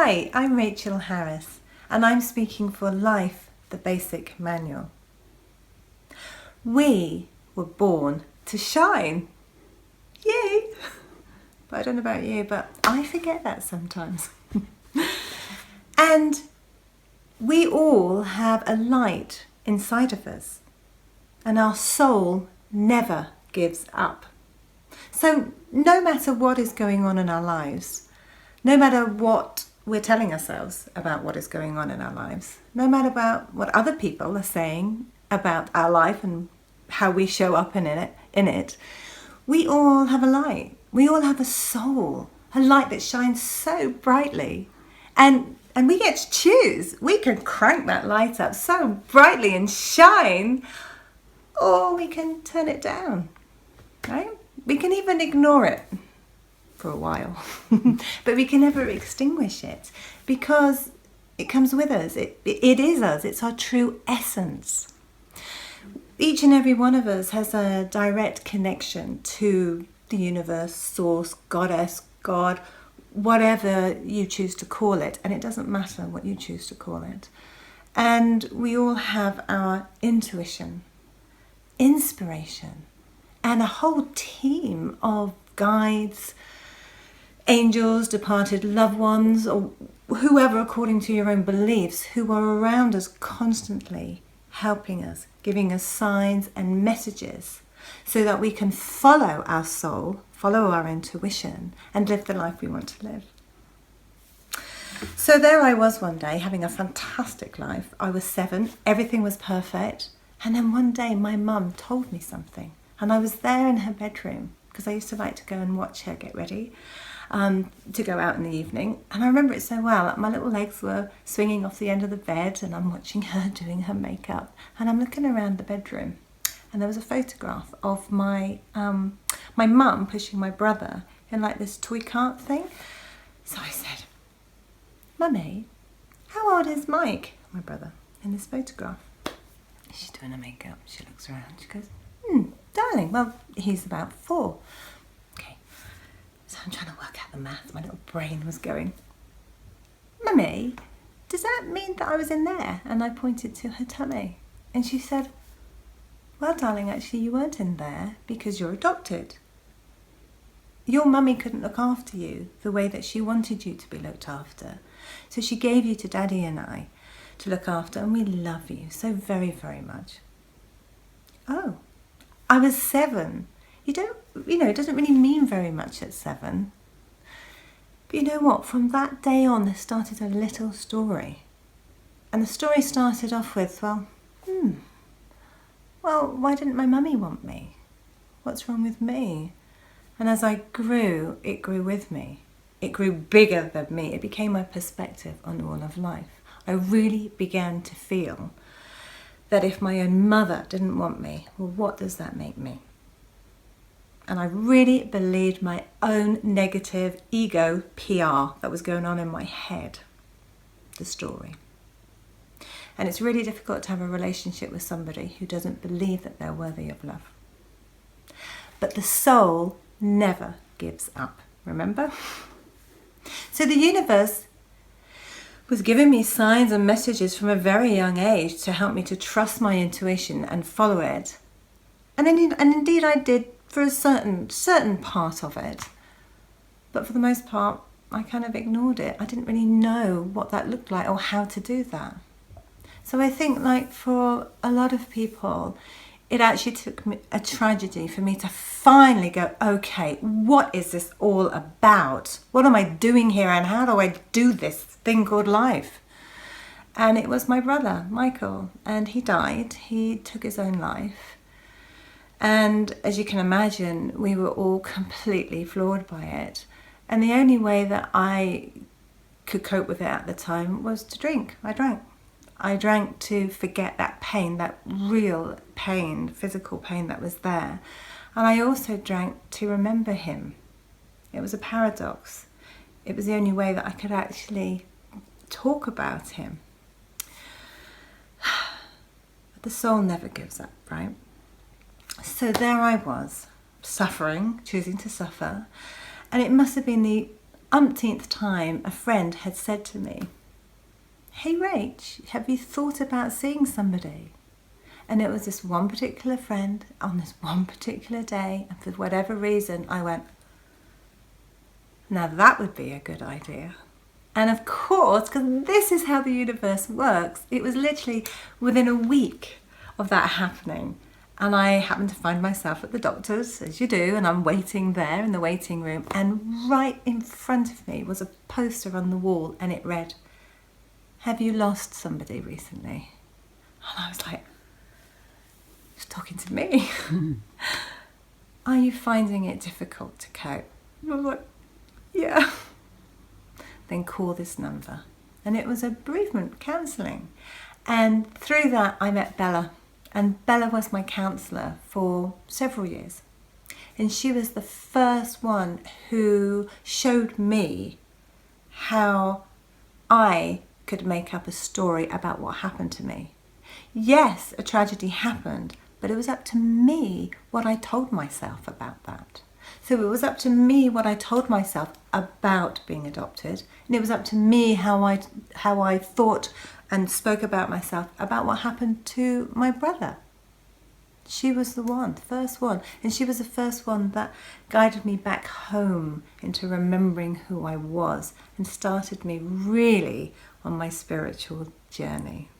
Hi, I'm Rachel Harris, and I'm speaking for Life, the Basic Manual. We were born to shine. Yay! But I don't know about you, but I forget that sometimes. And we all have a light inside of us, and our soul never gives up. So no matter what is going on in our lives, no matter what we're telling ourselves about what is going on in our lives, no matter about what other people are saying about our life and how we show up in it, we all have a light. We all have a soul, a light that shines so brightly. And we get to choose. We can crank that light up so brightly and shine, or we can turn it down, right? We can even ignore it for a while, but we can never extinguish it because it comes with us. It is us. It's our true essence. Each and every one of us has a direct connection to the universe, source, goddess, God, whatever you choose to call it, and it doesn't matter what you choose to call it. And we all have our intuition, inspiration, and a whole team of guides, angels, departed loved ones, or whoever according to your own beliefs, who are around us constantly, helping us, giving us signs and messages so that we can follow our soul, follow our intuition, and live the life we want to live. So there I was one day having a fantastic life. I was 7, everything was perfect, and then one day my mum told me something, and I was there in her bedroom because I used to like to go and watch her get ready to go out in the evening, and I remember it so well. My little legs were swinging off the end of the bed and I'm watching her doing her makeup, and I'm looking around the bedroom, and there was a photograph of my mum pushing my brother in like this toy cart thing. So I said, "Mummy, how old is Mike, my brother, in this photograph?" She's doing her makeup, she looks around, she goes, "Darling, well, he's about 4. Okay, so I'm trying to work out the math. My little brain was going, "Mummy, does that mean that I was in there?" And I pointed to her tummy. And she said, "Well, darling, actually you weren't in there because you're adopted. Your mummy couldn't look after you the way that she wanted you to be looked after. So she gave you to Daddy and I to look after, and we love you so very, very much." Oh, I was 7. It doesn't really mean very much at 7. But you know what? From that day on, there started a little story. And the story started off with, well, why didn't my mummy want me? What's wrong with me? And as I grew, it grew with me. It grew bigger than me. It became my perspective on all of life. I really began to feel that if my own mother didn't want me, well, what does that make me? And I really believed my own negative ego PR that was going on in my head, the story. And it's really difficult to have a relationship with somebody who doesn't believe that they're worthy of love. But the soul never gives up, remember? So the universe was giving me signs and messages from a very young age to help me to trust my intuition and follow it. And indeed I did for a certain part of it. But for the most part, I kind of ignored it. I didn't really know what that looked like or how to do that. So I think like for a lot of people, it actually took me a tragedy for me to finally go, okay, what is this all about? What am I doing here, and how do I do this thing called life? And it was my brother, Michael, and he died. He took his own life. And as you can imagine, we were all completely floored by it. And the only way that I could cope with it at the time was to drink. I drank to forget that pain, that real pain, physical pain that was there. And I also drank to remember him. It was a paradox. It was the only way that I could actually talk about him. But the soul never gives up, right? So there I was, suffering, choosing to suffer. And it must have been the umpteenth time a friend had said to me, "Hey Rach, have you thought about seeing somebody?" And it was this one particular friend on this one particular day, and for whatever reason I went, now that would be a good idea. And of course, because this is how the universe works, it was literally within a week of that happening. And I happened to find myself at the doctor's, as you do, and I'm waiting there in the waiting room. And right in front of me was a poster on the wall, and it read, "Have you lost somebody recently?" And I was like, "He's talking to me." "Are you finding it difficult to cope?" And I was like, "Yeah." "Then call this number." And it was a bereavement counselling. And through that I met Bella. And Bella was my counsellor for several years. And she was the first one who showed me how I could make up a story about what happened to me. Yes, a tragedy happened, but it was up to me what I told myself about that. So it was up to me what I told myself about being adopted, and it was up to me how I thought and spoke about myself about what happened to my brother. She was the first one, and she was the first one that guided me back home into remembering who I was and started me really on my spiritual journey.